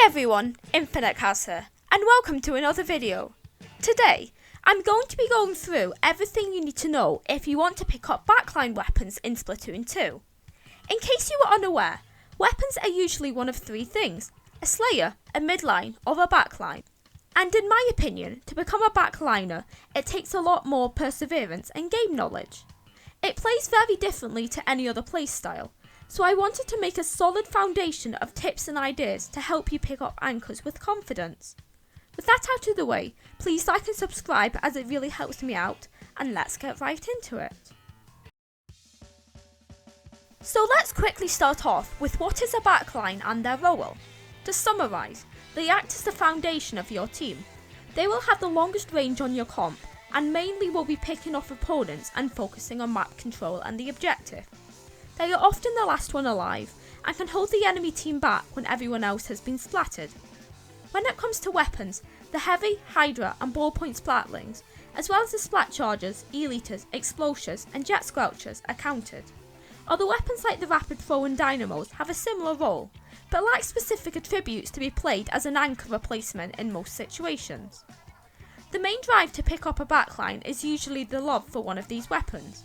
everyone, Infinite Cas here, and welcome to another video. Today, I'm going to be going through everything you need to know if you want to pick up backline weapons in Splatoon 2. In case you were unaware, weapons are usually one of three things: a slayer, a midline, or a backline. And in my opinion, to become a backliner, it takes a lot more perseverance and game knowledge. It plays very differently to any other playstyle, so I wanted to make a solid foundation of tips and ideas to help you pick up anchors with confidence. With that out of the way, please like and subscribe as it really helps me out, and let's get right into it. So let's quickly start off with what is a backline and their role. To summarise, they act as the foundation of your team. They will have the longest range on your comp, and mainly will be picking off opponents and focusing on map control and the objective. They are often the last one alive, and can hold the enemy team back when everyone else has been splattered. When it comes to weapons, the heavy, Hydra and ballpoint splatlings, as well as the splat chargers, eliters, explosives and jet squelchers are counted. Other weapons like the rapid throw and dynamos have a similar role, but lack specific attributes to be played as an anchor replacement in most situations. The main drive to pick up a backline is usually the love for one of these weapons.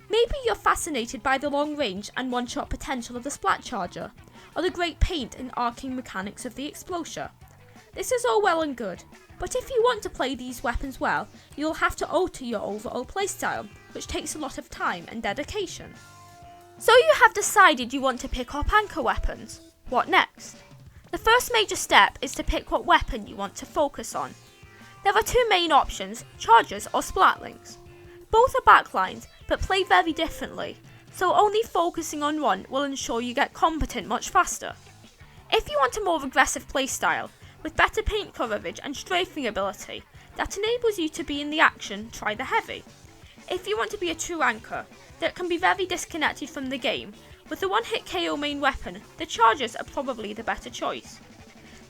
Maybe you're fascinated by the long range and one-shot potential of the splat charger, or the great paint and arcing mechanics of the explosion. This is all well and good, but if you want to play these weapons well, you'll have to alter your overall playstyle, which takes a lot of time and dedication. So you have decided you want to pick up anchor weapons. What next? The first major step is to pick what weapon you want to focus on. There are two main options: chargers or splatlings. Both are backlines, but play very differently, so only focusing on one will ensure you get competent much faster. If you want a more aggressive playstyle, with better paint coverage and strafing ability that enables you to be in the action, try the heavy. If you want to be a true anchor that can be very disconnected from the game, with the one-hit KO main weapon, the chargers are probably the better choice.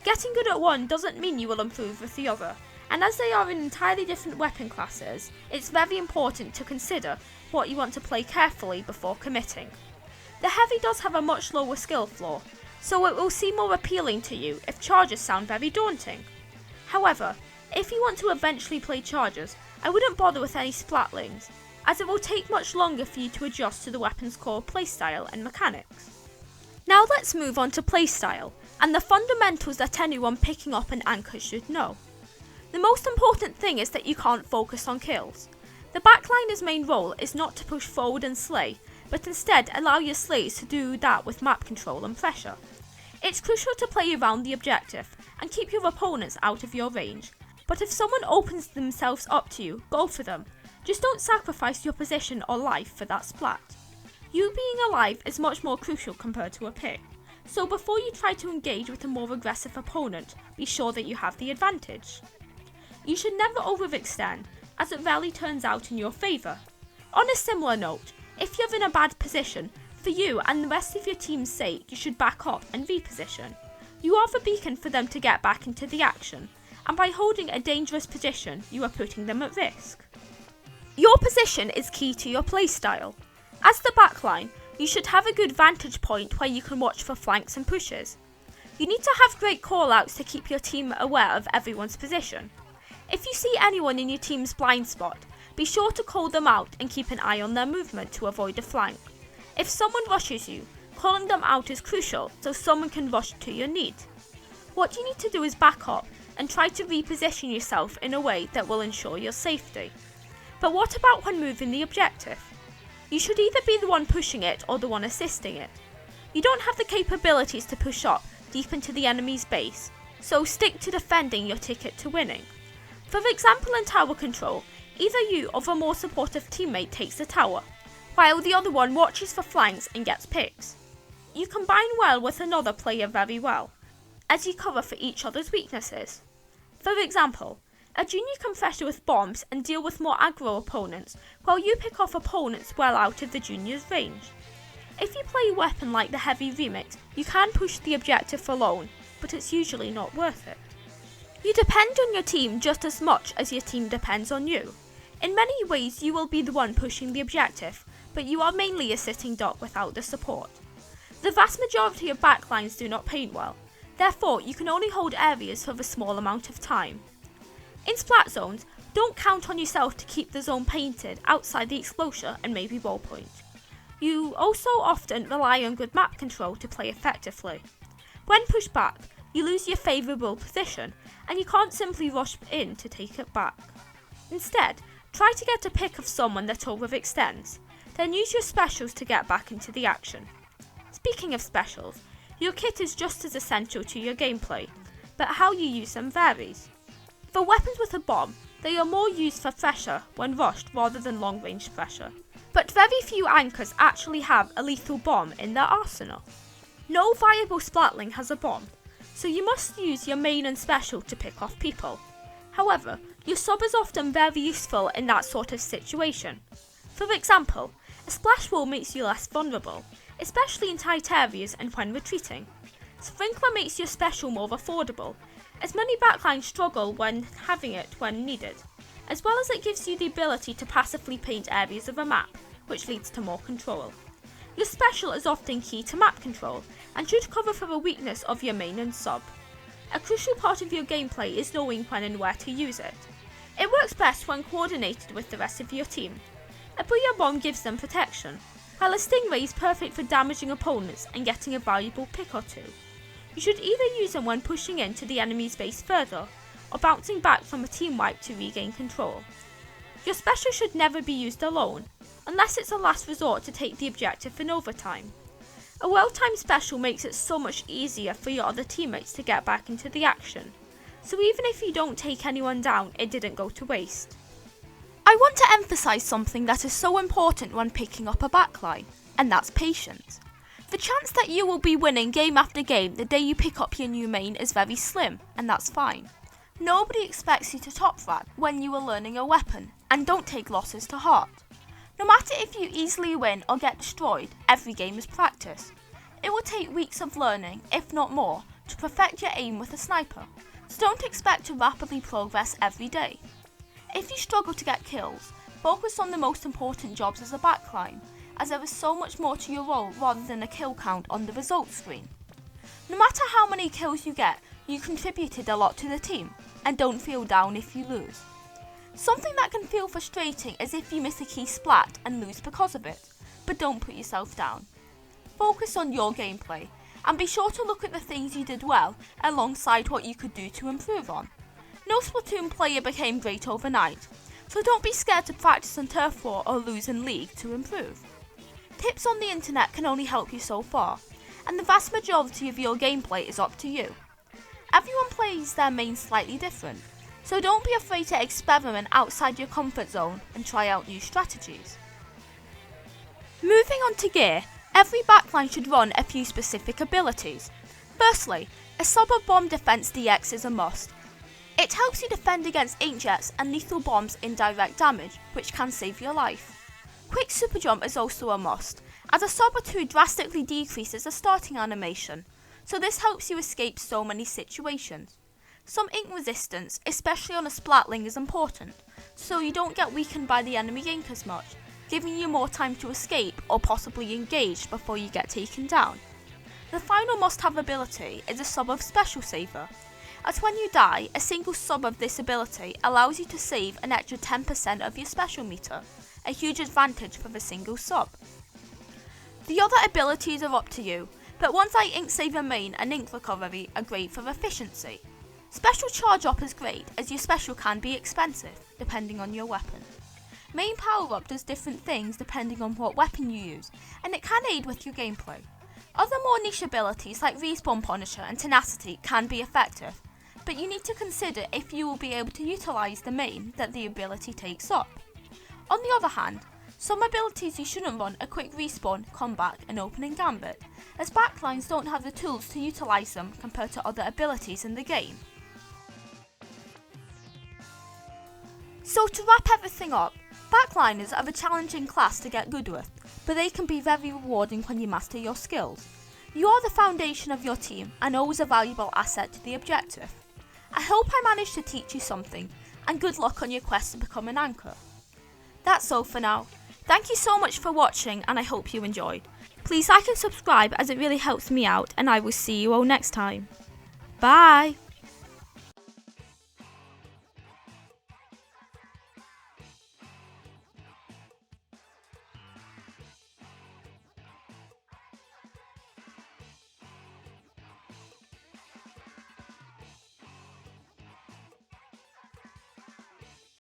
Getting good at one doesn't mean you will improve with the other, and as they are in entirely different weapon classes, it's very important to consider what you want to play carefully before committing. The heavy does have a much lower skill floor, so it will seem more appealing to you if chargers sound very daunting. However, if you want to eventually play chargers, I wouldn't bother with any splatlings, as it will take much longer for you to adjust to the weapon's core playstyle and mechanics. Now let's move on to playstyle, and the fundamentals that anyone picking up an anchor should know. The most important thing is that you can't focus on kills. The backliner's main role is not to push forward and slay, but instead allow your slays to do that with map control and pressure. It's crucial to play around the objective and keep your opponents out of your range, but if someone opens themselves up to you, go for them. Just don't sacrifice your position or life for that splat. You being alive is much more crucial compared to a pick, so before you try to engage with a more aggressive opponent, be sure that you have the advantage. You should never overextend, as it rarely turns out in your favour. On a similar note, if you're in a bad position, for you and the rest of your team's sake, you should back up and reposition. You are the beacon for them to get back into the action, and by holding a dangerous position, you are putting them at risk. Your position is key to your playstyle. As the backline, you should have a good vantage point where you can watch for flanks and pushes. You need to have great callouts to keep your team aware of everyone's position. If you see anyone in your team's blind spot, be sure to call them out and keep an eye on their movement to avoid a flank. If someone rushes you, calling them out is crucial so someone can rush to your need. What you need to do is back up and try to reposition yourself in a way that will ensure your safety. But what about when moving the objective? You should either be the one pushing it or the one assisting it. You don't have the capabilities to push up deep into the enemy's base, so stick to defending your ticket to winning. For example, in tower control, either you or a more supportive teammate takes the tower, while the other one watches for flanks and gets picks. You combine well with another player very well, as you cover for each other's weaknesses. For example, a junior can pressure with bombs and deal with more aggro opponents, while you pick off opponents well out of the junior's range. If you play a weapon like the heavy remix, you can push the objective alone, but it's usually not worth it. You depend on your team just as much as your team depends on you. In many ways you will be the one pushing the objective, but you are mainly a sitting duck without the support. The vast majority of backlines do not paint well. Therefore, you can only hold areas for a small amount of time. In splat zones, don't count on yourself to keep the zone painted outside the exposure and maybe ballpoint. You also often rely on good map control to play effectively. When pushed back, you lose your favourable position and you can't simply rush in to take it back. Instead, try to get a pick of someone that overextends, then use your specials to get back into the action. Speaking of specials, your kit is just as essential to your gameplay, but how you use them varies. For weapons with a bomb, they are more used for pressure when rushed rather than long range pressure, but very few anchors actually have a lethal bomb in their arsenal. No viable splatling has a bomb, so you must use your main and special to pick off people. However, your sub is often very useful in that sort of situation. For example, a splash wall makes you less vulnerable, especially in tight areas and when retreating. Sprinkler makes your special more affordable, as many backlines struggle when having it when needed, as well as it gives you the ability to passively paint areas of a map, which leads to more control. Your special is often key to map control and should cover for a weakness of your main and sub. A crucial part of your gameplay is knowing when and where to use it. It works best when coordinated with the rest of your team. A Booyah Bomb gives them protection, while a Stingray is perfect for damaging opponents and getting a valuable pick or two. You should either use them when pushing into the enemy's base further, or bouncing back from a team wipe to regain control. Your special should never be used alone, unless it's a last resort to take the objective in overtime. A well-timed special makes it so much easier for your other teammates to get back into the action, so even if you don't take anyone down, it didn't go to waste. I want to emphasise something that is so important when picking up a backline, and that's patience. The chance that you will be winning game after game the day you pick up your new main is very slim, and that's fine. Nobody expects you to top frag when you are learning a weapon, and don't take losses to heart. No matter if you easily win or get destroyed, every game is practice. It will take weeks of learning, if not more, to perfect your aim with a sniper, so don't expect to rapidly progress every day. If you struggle to get kills, focus on the most important jobs as a backline, as there is so much more to your role rather than a kill count on the results screen. No matter how many kills you get, you contributed a lot to the team, and don't feel down if you lose. Something that can feel frustrating is if you miss a key splat and lose because of it, but don't put yourself down. Focus on your gameplay, and be sure to look at the things you did well alongside what you could do to improve on. No Splatoon player became great overnight, so don't be scared to practice on turf war or lose in league to improve. Tips on the internet can only help you so far, and the vast majority of your gameplay is up to you. Everyone plays their main slightly different, so don't be afraid to experiment outside your comfort zone and try out new strategies. Moving on to gear, every backline should run a few specific abilities. Firstly, a sub of bomb defense DX is a must. It helps you defend against inkjets and lethal bombs indirect damage, which can save your life. Quick super jump is also a must, as a sub or two drastically decreases the starting animation, so this helps you escape so many situations. Some ink resistance, especially on a splatling, is important, so you don't get weakened by the enemy ink as much, giving you more time to escape or possibly engage before you get taken down. The final must-have ability is a sub of Special Saver, as when you die, a single sub of this ability allows you to save an extra 10% of your special meter, a huge advantage for the single sub. The other abilities are up to you, but ones like Ink Saver Main and Ink Recovery are great for efficiency. Special Charge Up is great, as your special can be expensive, depending on your weapon. Main Power Up does different things depending on what weapon you use, and it can aid with your gameplay. Other more niche abilities like Respawn Punisher and Tenacity can be effective, but you need to consider if you will be able to utilise the main that the ability takes up. On the other hand, some abilities you shouldn't run are Quick Respawn, Combat and Opening Gambit, as backlines don't have the tools to utilise them compared to other abilities in the game. So to wrap everything up, backliners are a challenging class to get good with, but they can be very rewarding when you master your skills. You are the foundation of your team and always a valuable asset to the objective. I hope I managed to teach you something, and good luck on your quest to become an anchor. That's all for now. Thank you so much for watching, and I hope you enjoyed. Please like and subscribe as it really helps me out, and I will see you all next time. Bye!